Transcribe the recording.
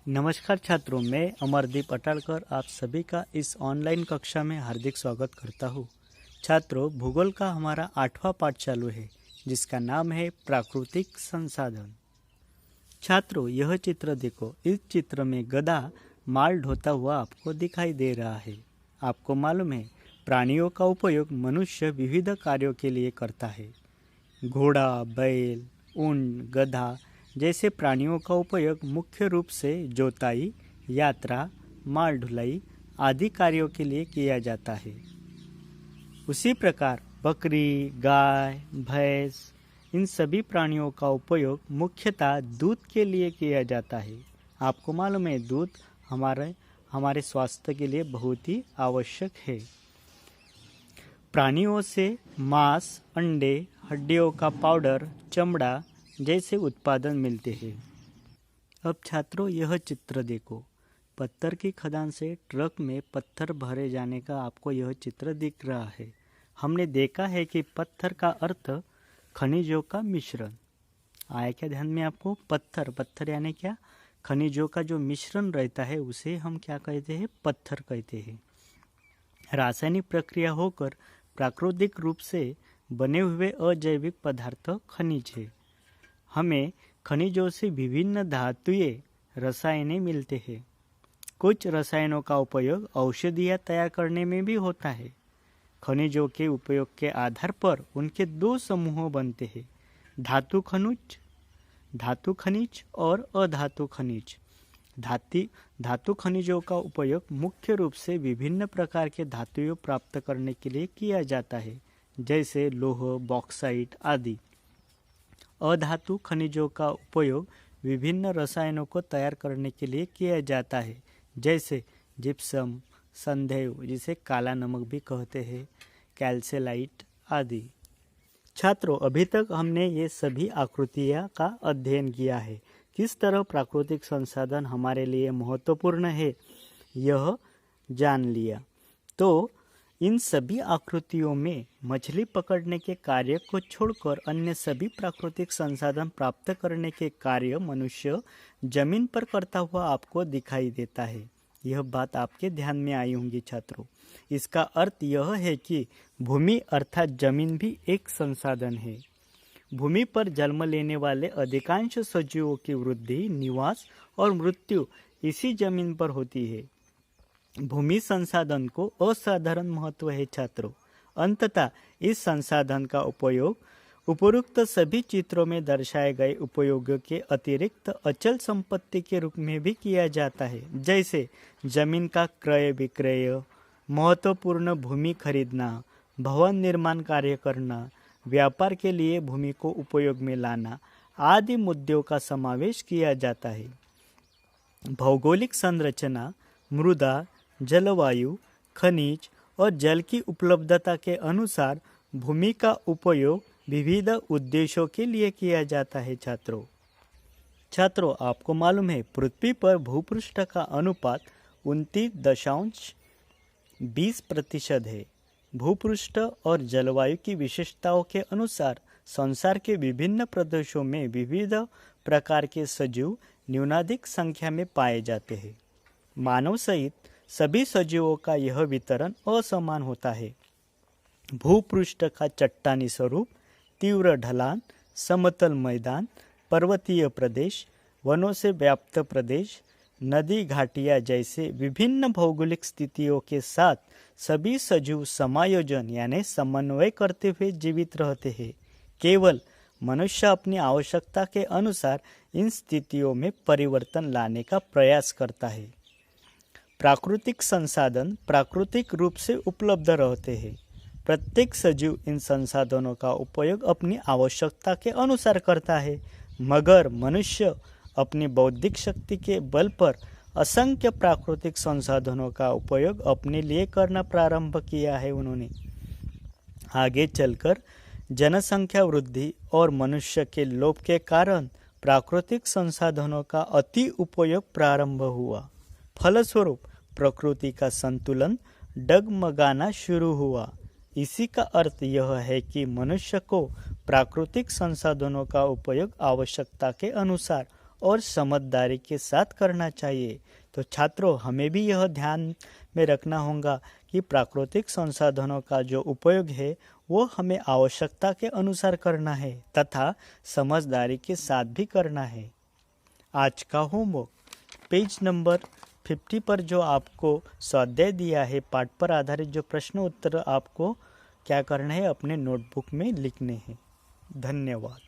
नमस्कार छात्रों, मैं अमरदीप अटालकर आप सभी का इस ऑनलाइन कक्षा में हार्दिक स्वागत करता हूँ। छात्रों, भूगोल का हमारा 8वां पाठ चालू है जिसका नाम है प्राकृतिक संसाधन। छात्रों, यह चित्र देखो। इस चित्र में गधा माल ढोता हुआ आपको दिखाई दे रहा है। आपको मालूम है, प्राणियों का उपयोग मनुष्य विविध कार्यों के लिए करता है। घोड़ा, बैल, ऊंट, गधा जैसे प्राणियों का उपयोग मुख्य रूप से जोताई, यात्रा, माल ढुलाई आदि कार्यों के लिए किया जाता है। उसी प्रकार बकरी, गाय, भैंस इन सभी प्राणियों का उपयोग मुख्यतः दूध के लिए किया जाता है। आपको मालूम है, दूध हमारे स्वास्थ्य के लिए बहुत ही आवश्यक है। प्राणियों से मांस, अंडे, हड्डियों का पाउडर, चमड़ा जैसे उत्पादन मिलते हैं। अब छात्रों, यह चित्र देखो। पत्थर की खदान से ट्रक में पत्थर भरे जाने का आपको यह चित्र दिख रहा है। हमने देखा है कि पत्थर का अर्थ खनिजों का मिश्रण। आया क्या ध्यान में आपको? पत्थर यानी क्या? खनिजों का जो मिश्रण रहता है उसे हम क्या कहते हैं? पत्थर कहते हैं। रासायनिक प्रक्रिया होकर प्राकृतिक रूप से बने हुए अजैविक पदार्थ खनिज है। हमें खनिजों से विभिन्न धातुएं, रसायनें मिलते हैं। कुछ रसायनों का उपयोग औषधियाँ तैयार करने में भी होता है। खनिजों के उपयोग के आधार पर उनके दो समूह बनते हैं, धातु खनिज और अधातु खनिज। धातु खनिजों का उपयोग मुख्य रूप से विभिन्न प्रकार के धातुएं प्राप्त करने के लिए किया जाता है, जैसे लौह, बॉक्साइट आदि। अधातु खनिजों का उपयोग विभिन्न रसायनों को तैयार करने के लिए किया जाता है, जैसे जिप्सम, संदैव जिसे काला नमक भी कहते हैं, कैल्साइट आदि। छात्रों, अभी तक हमने ये सभी आकृतियाँ का अध्ययन किया है। किस तरह प्राकृतिक संसाधन हमारे लिए महत्वपूर्ण है यह जान लिया। तो इन सभी आकृतियों में मछली पकड़ने के कार्य को छोड़कर अन्य सभी प्राकृतिक संसाधन प्राप्त करने के कार्य मनुष्य जमीन पर करता हुआ आपको दिखाई देता है। यह बात आपके ध्यान में आई होंगी छात्रों। इसका अर्थ यह है कि भूमि अर्थात जमीन भी एक संसाधन है। भूमि पर जन्म लेने वाले अधिकांश सजीवों की वृद्धि, निवास और मृत्यु इसी जमीन पर होती है। भूमि संसाधन को असाधारण महत्व है छात्रों। अंततः इस संसाधन का उपयोग उपरोक्त सभी चित्रों में दर्शाए गए उपयोगों के अतिरिक्त अचल संपत्ति के रूप में भी किया जाता है, जैसे जमीन का क्रय विक्रय, महत्वपूर्ण भूमि खरीदना, भवन निर्माण कार्य करना, व्यापार के लिए भूमि को उपयोग में लाना आदि मुद्दों का समावेश किया जाता है। भौगोलिक संरचना, मृदा, जलवायु, खनिज और जल की उपलब्धता के अनुसार भूमि का उपयोग विविध उद्देश्यों के लिए किया जाता है। छात्रों, आपको मालूम है, पृथ्वी पर भूपृष्ठ का अनुपात 29.20% है। भूपृष्ठ और जलवायु की विशेषताओं के अनुसार संसार के विभिन्न प्रदेशों में विविध प्रकार के सजीव न्यूनाधिक संख्या में पाए जाते हैं। मानव सहित सभी सजीवों का यह वितरण असमान होता है। भूपृष्ठ का चट्टानी स्वरूप, तीव्र ढलान, समतल मैदान, पर्वतीय प्रदेश, वनों से व्याप्त प्रदेश, नदी घाटियाँ जैसे विभिन्न भौगोलिक स्थितियों के साथ सभी सजीव समायोजन यानी समन्वय करते हुए जीवित रहते हैं। केवल मनुष्य अपनी आवश्यकता के अनुसार इन स्थितियों में परिवर्तन लाने का प्रयास करता है। प्राकृतिक संसाधन प्राकृतिक रूप से उपलब्ध रहते हैं। प्रत्येक सजीव इन संसाधनों का उपयोग अपनी आवश्यकता के अनुसार करता है, मगर मनुष्य अपनी बौद्धिक शक्ति के बल पर असंख्य प्राकृतिक संसाधनों का उपयोग अपने लिए करना प्रारंभ किया है। उन्होंने आगे चलकर जनसंख्या वृद्धि और मनुष्य के लोभ के कारण प्राकृतिक संसाधनों का अति उपयोग प्रारंभ हुआ। फलस्वरूप प्रकृति का संतुलन डगमगाना शुरू हुआ। इसी का अर्थ यह है कि मनुष्य को प्राकृतिक संसाधनों का उपयोग आवश्यकता के अनुसार और समझदारी के साथ करना चाहिए। तो छात्रों, हमें भी यह ध्यान में रखना होगा कि प्राकृतिक संसाधनों का जो उपयोग है वो हमें आवश्यकता के अनुसार करना है तथा समझदारी के साथ भी करना है। आज का होमवर्क, पेज नंबर 50 पर जो आपको स्वाध्याय दिया है, पाठ पर आधारित जो प्रश्न उत्तर आपको क्या करना है, अपने नोटबुक में लिखने हैं। धन्यवाद।